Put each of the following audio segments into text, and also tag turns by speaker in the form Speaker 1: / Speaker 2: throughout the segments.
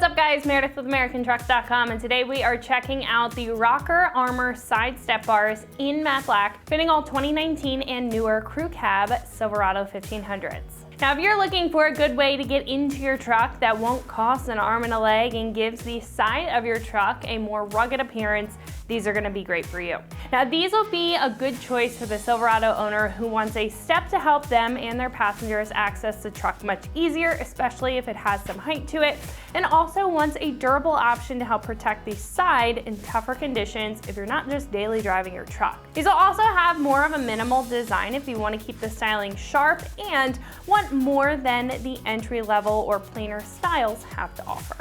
Speaker 1: What's up guys, Meredith with AmericanTrucks.com, and today we are checking out the Rocker Armor side step bars in matte black, fitting all 2019 and newer crew cab Silverado 1500s. Now if you're looking for a good way to get into your truck that won't cost an arm and a leg and gives the side of your truck a more rugged appearance, these are going to be great for you. Now these will be a good choice for the Silverado owner who wants a step to help them and their passengers access the truck much easier, especially if it has some height to it, and also wants a durable option to help protect the side in tougher conditions if you're not just daily driving your truck. These will also have more of a minimal design if you want to keep the styling sharp and want more than the entry level or plainer styles have to offer.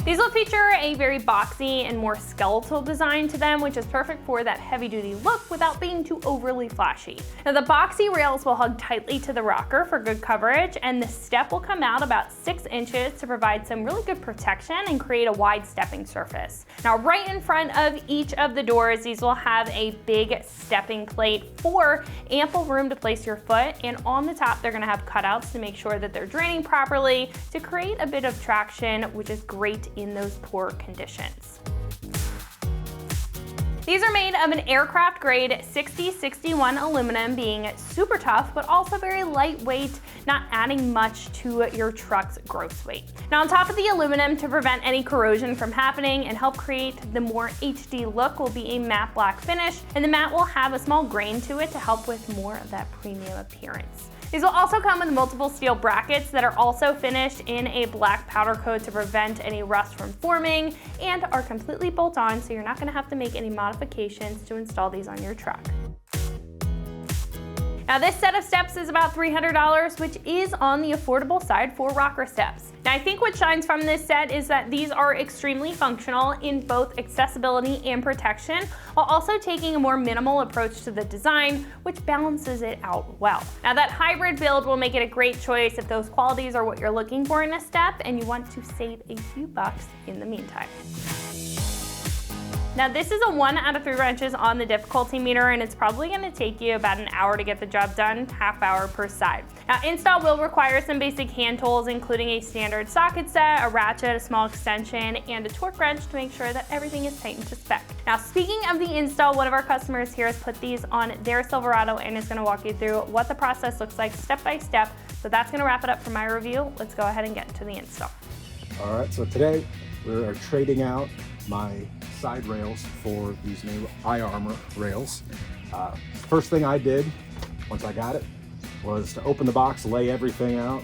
Speaker 1: These will feature a very boxy and more skeletal design to them, which is perfect for that heavy-duty look without being too overly flashy. Now the boxy rails will hug tightly to the rocker for good coverage, and the step will come out about 6 inches to provide some really good protection and create a wide stepping surface. Now right in front of each of the doors, these will have a big stepping plate for ample room to place your foot, and on the top they're going to have cutouts to make sure that they're draining properly to create a bit of traction, which is great in those poor conditions. These are made of an aircraft grade 6061 aluminum, being super tough but also very lightweight, not adding much to your truck's gross weight. Now on top of the aluminum, to prevent any corrosion from happening and help create the more HD look, will be a matte black finish, and the matte will have a small grain to it to help with more of that premium appearance. These will also come with multiple steel brackets that are also finished in a black powder coat to prevent any rust from forming, and are completely bolt-on, so you're not going to have to make any modifications to install these on your truck. Now this set of steps is about $300, which is on the affordable side for rocker steps. Now I think what shines from this set is that these are extremely functional in both accessibility and protection, while also taking a more minimal approach to the design, which balances it out well. Now that hybrid build will make it a great choice if those qualities are what you're looking for in a step and you want to save a few bucks in the meantime. Now this is a 1 out of 3 wrenches on the difficulty meter, and it's probably going to take you about an hour to get the job done, half hour per side. Now install will require some basic hand tools, including a standard socket set, a ratchet, a small extension, and a torque wrench to make sure that everything is tightened to spec. Now speaking of the install, one of our customers here has put these on their Silverado and is going to walk you through what the process looks like step by step. So that's going to wrap it up for my review. Let's go ahead and get into the install.
Speaker 2: All right, so today we are trading out my side rails for these new iArmor rails. First thing I did once I got it was to open the box, lay everything out,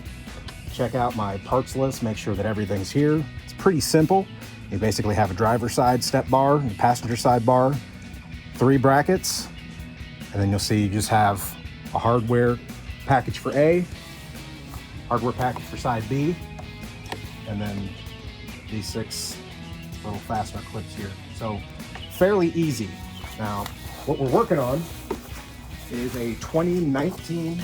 Speaker 2: check out my parts list, make sure that everything's here. It's pretty simple. You basically have a driver side step bar, a passenger side bar, 3 brackets, and then you'll see you just have a hardware package for A, hardware package for side B, and then these 6 little fastener clips here. So fairly easy. Now what we're working on is a 2019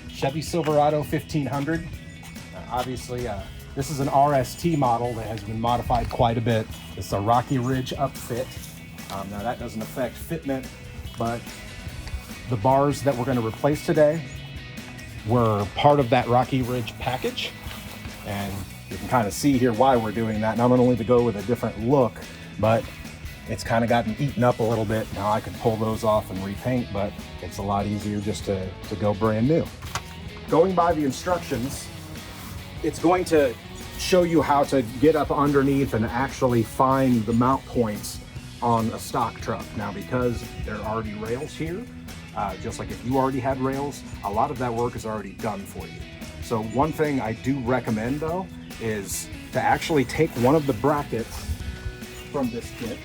Speaker 2: Chevy Silverado 1500. Obviously this is an RST model that has been modified quite a bit. It's a Rocky Ridge upfit. Now that doesn't affect fitment, but the bars that we're going to replace today were part of that Rocky Ridge package, and you can kind of see here why we're doing that. Not only to go with a different look, but it's kind of gotten eaten up a little bit. Now I can pull those off and repaint, but it's a lot easier just to go brand new. Going by the instructions, it's going to show you how to get up underneath and actually find the mount points on a stock truck. Now because there are already rails here, just like if you already had rails, a lot of that work is already done for you. So one thing I do recommend though is to actually take one of the brackets from this kit,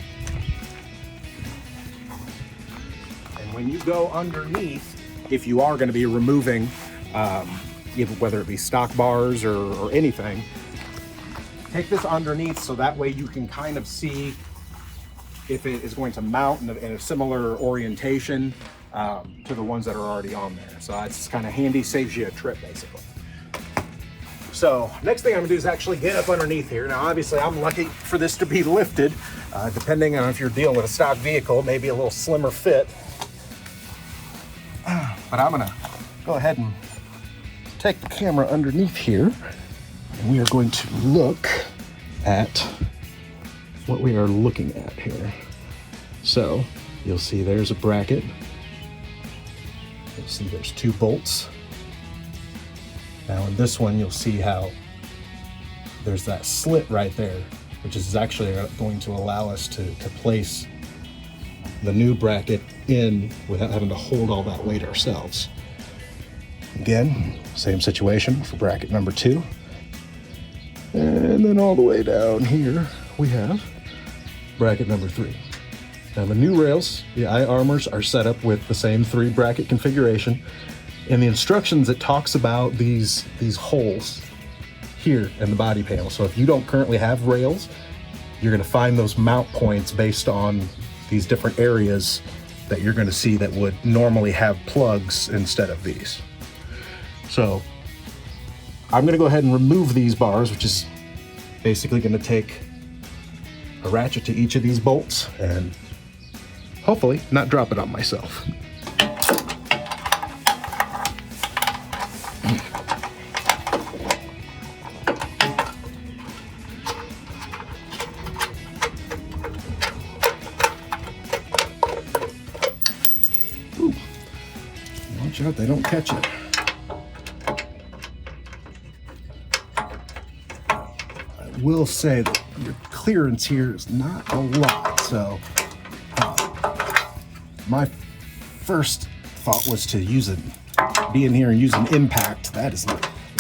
Speaker 2: and when you go underneath, if you are going to be removing whether it be stock bars or anything, take this underneath so that way you can kind of see if it is going to mount in a similar orientation to the ones that are already on there. So it's kind of handy, saves you a trip basically. So next thing I'm gonna do is actually get up underneath here. Now obviously I'm lucky for this to be lifted. Depending on if you're dealing with a stock vehicle, maybe a little slimmer fit. But I'm gonna go ahead and take the camera underneath here And we are going to look at what we are looking at here. So you'll see there's a bracket. You'll see there's 2 bolts. Now in this one, you'll see how there's that slit right there, which is actually going to allow us to place the new bracket in without having to hold all that weight ourselves. Again, same situation for bracket number 2. And then all the way down here, we have bracket number 3. Now the new rails, the I-armors, are set up with the same 3 bracket configuration. In the instructions, it talks about these holes here in the body panel. So if you don't currently have rails, you're gonna find those mount points based on these different areas that you're gonna see that would normally have plugs instead of these. So I'm gonna go ahead and remove these bars, which is basically gonna take a ratchet to each of these bolts and hopefully not drop it on myself. Ooh. Watch out, they don't catch it. I will say that your clearance here is not a lot, so my first thought was to use it, be in here and use an impact. That is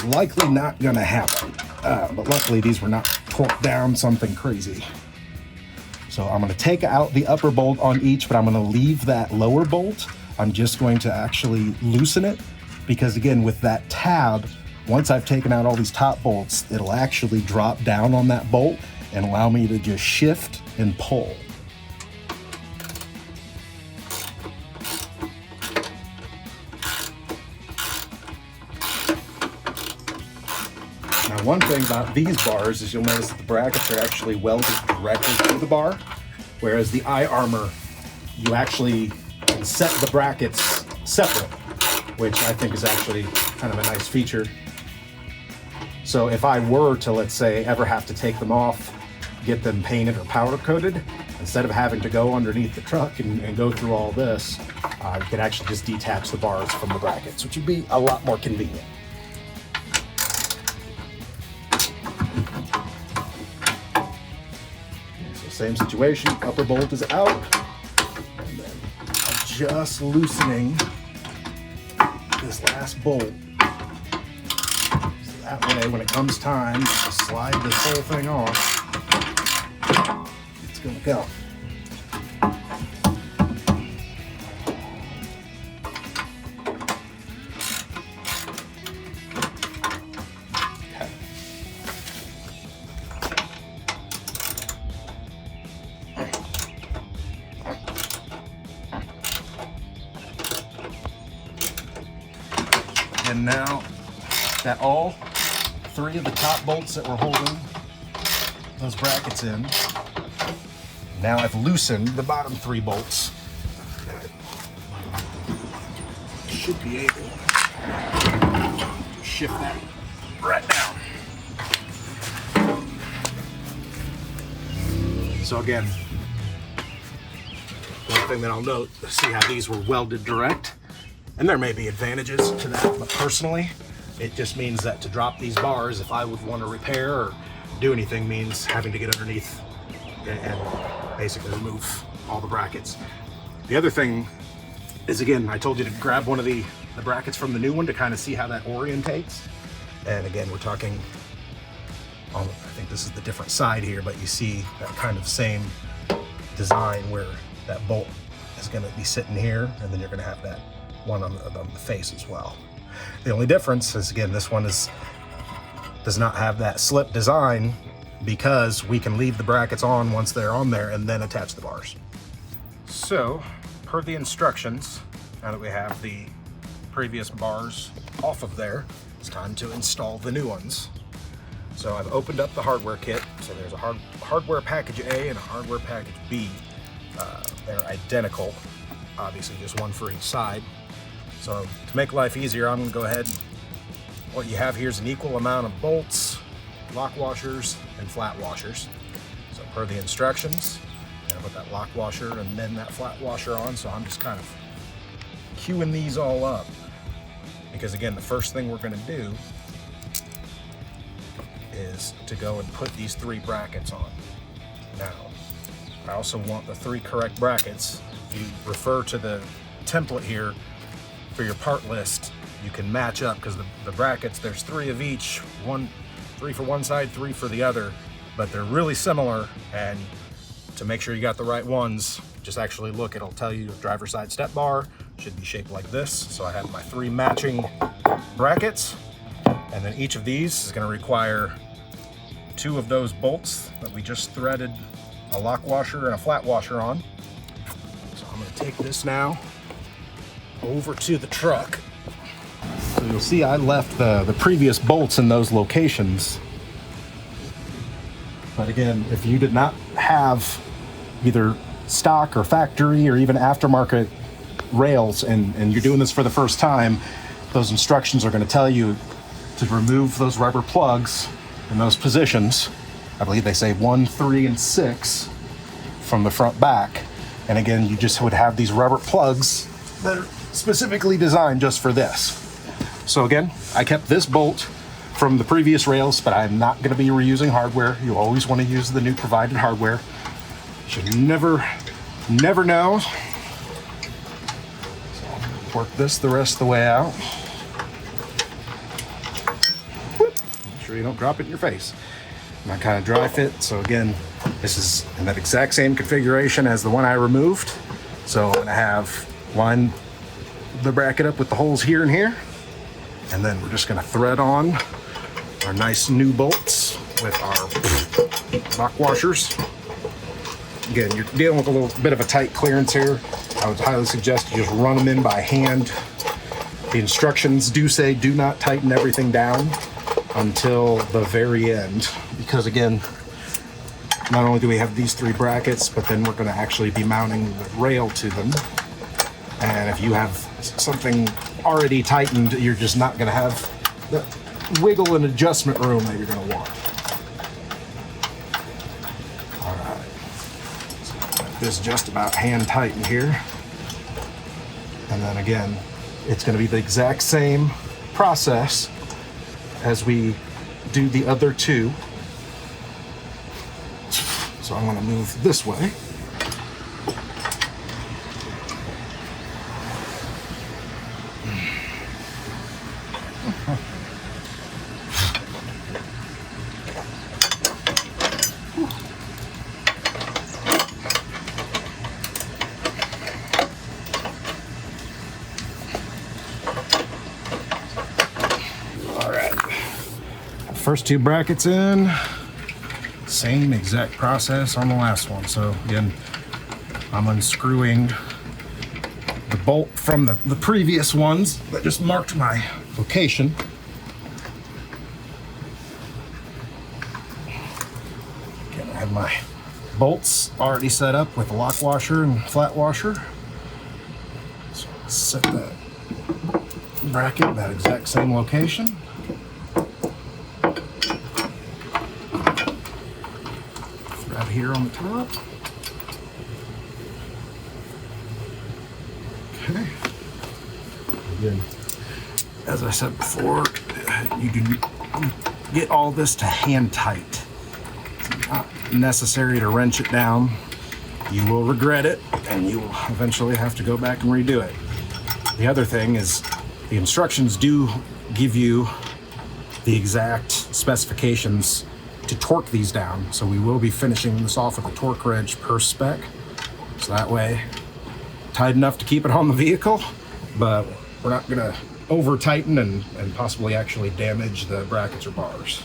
Speaker 2: likely not gonna happen. But luckily these were not torqued down something crazy. So I'm gonna take out the upper bolt on each, but I'm gonna leave that lower bolt. I'm just going to actually loosen it because again, with that tab, once I've taken out all these top bolts, it'll actually drop down on that bolt and allow me to just shift and pull. Now, one thing about these bars is you'll notice that the brackets are actually welded directly to the bar, whereas the I-armor, you actually can set the brackets separate, which I think is actually kind of a nice feature. So if I were to, let's say, ever have to take them off, get them painted or powder coated, instead of having to go underneath the truck and go through all this, you could actually just detach the bars from the brackets, which would be a lot more convenient. So same situation, upper bolt is out, and then I'm just loosening this last bolt. That way, when it comes time to slide this whole thing off, it's gonna go. Okay. And now that all 3 of the top bolts that were holding those brackets in, now I've loosened the bottom 3 bolts. Should be able to shift that right down. So again, one thing that I'll note, see how these were welded direct, and there may be advantages to that, but personally, it just means that to drop these bars, if I would want to repair or do anything, means having to get underneath and basically remove all the brackets. The other thing is, again, I told you to grab one of the brackets from the new one to kind of see how that orientates. And again, we're talking on, I think this is the different side here, but you see that kind of same design where that bolt is going to be sitting here, and then you're going to have that one on the face as well. The only difference is, again, this one does not have that slip design because we can leave the brackets on once they're on there and then attach the bars. So, per the instructions, now that we have the previous bars off of there, it's time to install the new ones. So I've opened up the hardware kit. So there's a hardware package A and a hardware package B. They're identical, obviously just one for each side. So to make life easier, I'm gonna go ahead, what you have here is an equal amount of bolts lock washers and flat washers. So per the instructions, I'm gonna put that lock washer and then that flat washer on. So I'm just kind of queuing these all up, because again, the first thing we're gonna do is to go and put these 3 brackets on. Now, I also want the 3 correct brackets. If you refer to the template here for your part list, you can match up, because the brackets, there's 3 of each, 3 for one side, 3 for the other, but they're really similar. And to make sure you got the right ones, just actually look, it'll tell you driver's side step bar should be shaped like this. So I have my 3 matching brackets, and then each of these is going to require 2 of those bolts that we just threaded a lock washer and a flat washer on. So I'm going to take this now over to the truck. So you'll see I left the previous bolts in those locations. But again, if you did not have either stock or factory or even aftermarket rails, and you're doing this for the first time, those instructions are going to tell you to remove those rubber plugs in those positions. I believe they say 1, 3, and 6 from the front back. And again, you just would have these rubber plugs that are specifically designed just for this. So again, I kept this bolt from the previous rails, but I'm not going to be reusing hardware. You always want to use the new provided hardware. Should never know. So work this the rest of the way out. Whoop. Make sure you don't drop it in your face. And I kind of dry fit. So again, this is in that exact same configuration as the one I removed. So I'm going to have line the bracket up with the holes here and here. And then we're just going to thread on our nice new bolts with our lock washers. Again, you're dealing with a little bit of a tight clearance here. I would highly suggest you just run them in by hand. The instructions do say do not tighten everything down until the very end, because again, not only do we have these 3 brackets, but then we're going to actually be mounting the rail to them. And if you have something already tightened, you're just not going to have the wiggle and adjustment room that you're going to want. All right, so this just about hand tightened here. And then again, it's going to be the exact same process as we do the other 2. So I'm going to move this way. First 2 brackets in, same exact process on the last one. So again, I'm unscrewing the bolt from the previous ones that just marked my location. Again, I have my bolts already set up with a lock washer and flat washer. So I'll set that bracket in that exact same location. Here on the top. Okay. Again, as I said before, you can get all this to hand tight. It's not necessary to wrench it down. You will regret it, and you will eventually have to go back and redo it. The other thing is the instructions do give you the exact specifications to torque these down. So we will be finishing this off with a torque wrench per spec. So that way, tight enough to keep it on the vehicle, but we're not gonna over tighten and possibly actually damage the brackets or bars.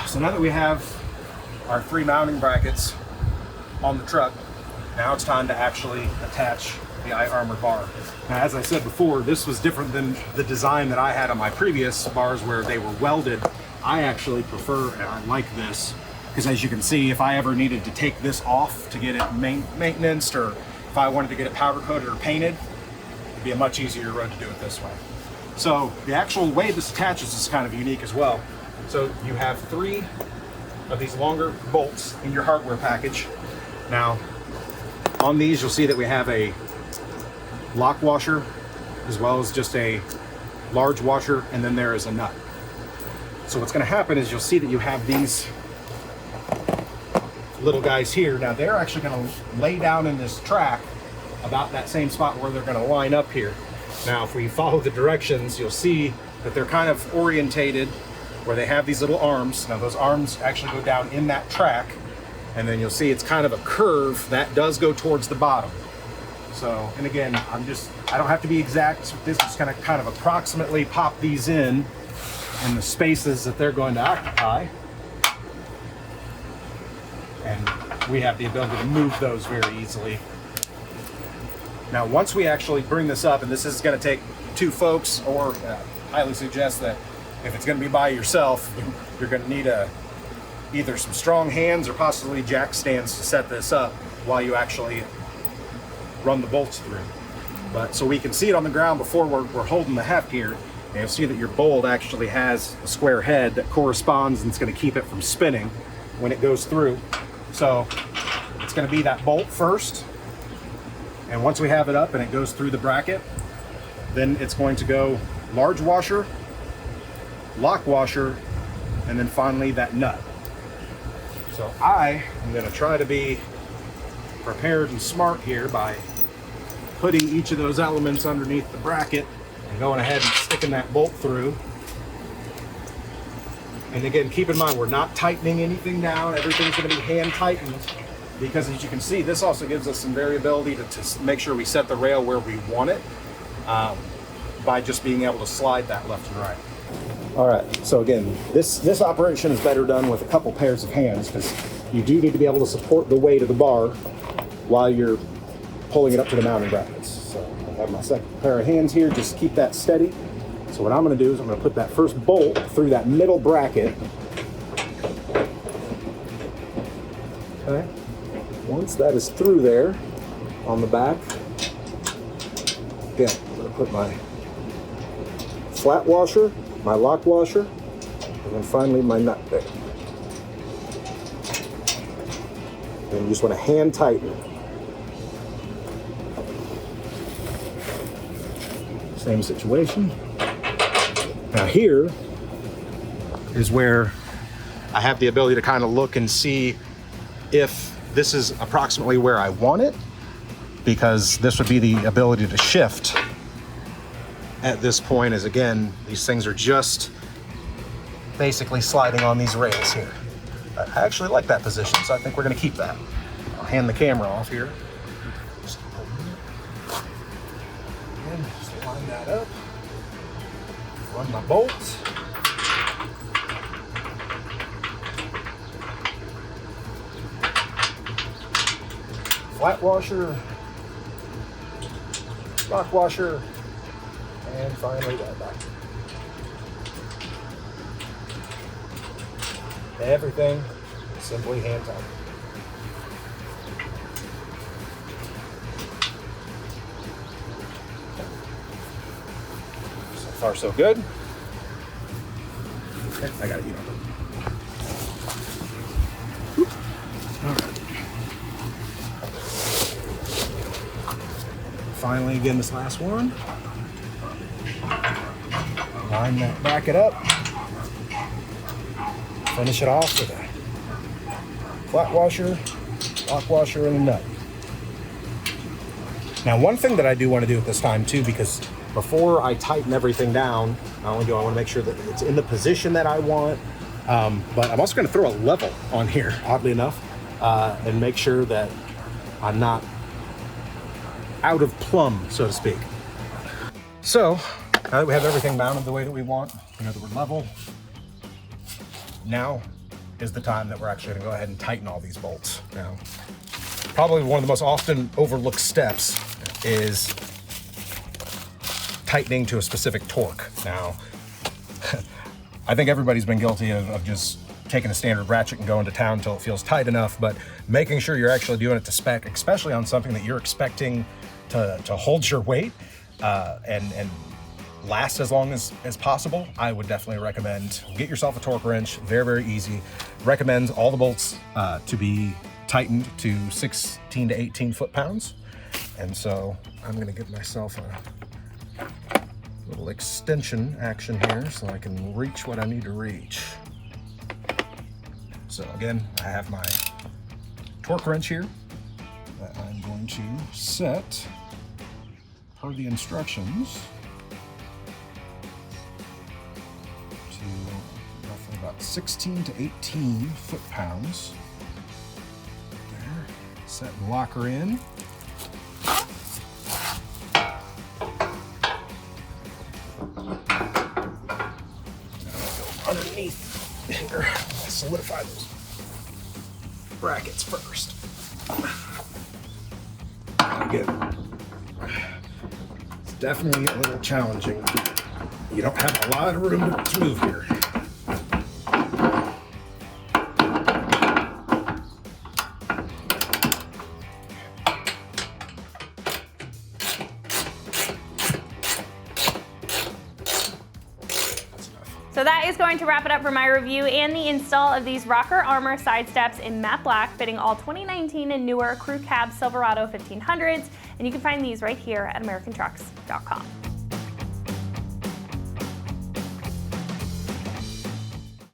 Speaker 2: So now that we have our 3 mounting brackets on the truck, now it's time to actually attach the iArmor bar. Now, as I said before, this was different than the design that I had on my previous bars where they were welded. I actually prefer, and I like this, because as you can see, if I ever needed to take this off to get it maintenanced, or if I wanted to get it powder coated or painted, it'd be a much easier road to do it this way. So the actual way this attaches is kind of unique as well. So you have 3 of these longer bolts in your hardware package. Now, on these, you'll see that we have a lock washer, as well as just a large washer, and then there is a nut. So what's gonna happen is you'll see that you have these little guys here. Now they're actually gonna lay down in this track about that same spot where they're gonna line up here. Now, if we follow the directions, you'll see that they're kind of orientated where they have these little arms. Now those arms actually go down in that track, and then you'll see it's kind of a curve that does go towards the bottom. So, and again, I don't have to be exact. This is gonna kind of approximately pop these in the spaces that they're going to occupy. And we have the ability to move those very easily. Now, once we actually bring this up, and this is gonna take 2 folks, or highly suggest that if it's gonna be by yourself, you're gonna need either some strong hands or possibly jack stands to set this up while you actually run the bolts through. But so we can see it on the ground before we're holding the heft here, and you'll see that your bolt actually has a square head that corresponds, and it's gonna keep it from spinning when it goes through. So it's gonna be that bolt first, and once we have it up and it goes through the bracket, then it's going to go large washer, lock washer, and then finally that nut. So I am going to try to be prepared and smart here by putting each of those elements underneath the bracket and going ahead and sticking that bolt through. And again, keep in mind, we're not tightening anything down. Everything's going to be hand tightened, because as you can see, this also gives us some variability to make sure we set the rail where we want it, by just being able to slide that left and right. All right, so again, this operation is better done with a couple pairs of hands, because you do need to be able to support the weight of the bar while you're pulling it up to the mounting brackets. So I have my second pair of hands here, just keep that steady. So what I'm gonna do is I'm gonna put that first bolt through that middle bracket. Okay, once that is through there on the back, again, I'm gonna put my flat washer, my lock washer, and then finally my nut there. And you just want to hand tighten. Same situation. Now here is where I have the ability to kind of look and see if this is approximately where I want it, because this would be the ability to shift at this point. Is again, these things are just basically sliding on these rails here. I actually like that position, so I think we're going to keep that. I'll hand the camera off here. And just line that up. Run my bolts. Flat washer, lock washer, and finally that back. Everything simply hand tight. So far so good. Okay, I gotta eat on it. All right. Finally, again, this last one. Line that bracket up. Finish it off with a flat washer, lock washer, and a nut. Now, one thing that I do want to do at this time too, because before I tighten everything down, not only do I want to make sure that it's in the position that I want, but I'm also going to throw a level on here, oddly enough, and make sure that I'm not out of plumb, so to speak. So, now that we have everything mounted the way that we want, that we're level, now is the time that we're actually going to go ahead and tighten all these bolts. Now, probably one of the most often overlooked steps is tightening to a specific torque. Now, I think everybody's been guilty of just taking a standard ratchet and going to town until it feels tight enough, but making sure you're actually doing it to spec, especially on something that you're expecting to hold your weight, and last as long as possible, I would definitely recommend get yourself a torque wrench. Very, very easy. Recommend all the bolts to be tightened to 16 to 18 foot-pounds. And so I'm gonna give myself a little extension action here so I can reach what I need to reach. So again, I have my torque wrench here that I'm going to set per the instructions to roughly about 16 to 18 foot-pounds. There, set and lock her in. Underneath here, I'll solidify those brackets first. Again, it's definitely a little challenging. You don't have a lot of room to move here.
Speaker 1: So that is going to wrap it up for my review and the install of these Rocker Armor side steps in matte black, fitting all 2019 and newer Crew Cab Silverado 1500s. And you can find these right here at AmericanTrucks.com.